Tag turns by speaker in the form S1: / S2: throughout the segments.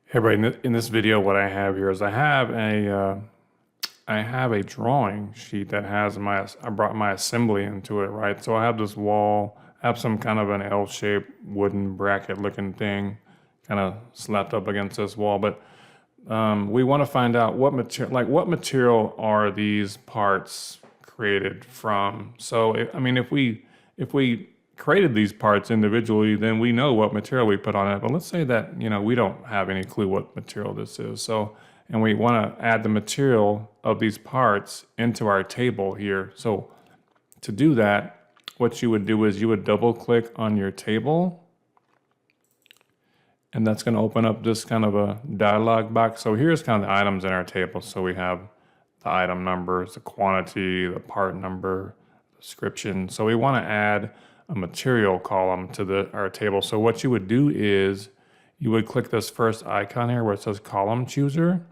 S1: Hey, everybody, in this video, what I have here is I have a drawing sheet that has I brought my assembly into it, right? So I have this wall, I have some kind of an L-shaped wooden bracket looking thing kind of slapped up against this wall, but we want to find out what material are these parts created from. So, I mean, if we created these parts individually, then we know what material we put on it. But let's say that, we don't have any clue what material this is. So, and we want to add the material of these parts into our table here. So to do that, what you would do is you would double click on your table, and that's going to open up this kind of a dialog box. So here's kind of the items in our table. So we have the item numbers, the quantity, the part number, description. So we want to add a material column to our table. So what you would do is you would click this first icon here where it says column chooser,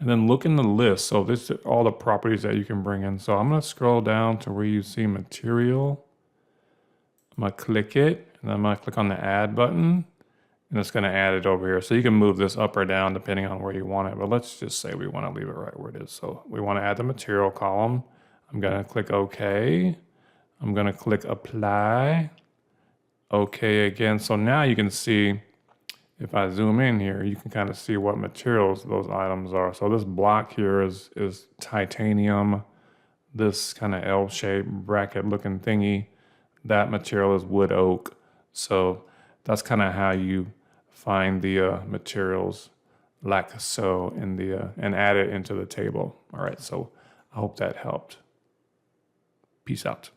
S1: and then look in the list. So this is all the properties that you can bring in. So I'm going to scroll down to where you see material. I'm going to click it, and then I'm going to click on the add button, and it's going to add it over here. So you can move this up or down depending on where you want it, but let's just say we want to leave it right where it is. So we want to add the material column. I'm going to click OK. I'm going to click apply. OK again. So now you can see, if I zoom in here, you can kind of see what materials those items are. So this block here is titanium. This kind of L-shaped bracket looking thingy, that material is wood oak. So that's kind of how you find the materials like so in and add it into the table. All right, so I hope that helped. Peace out.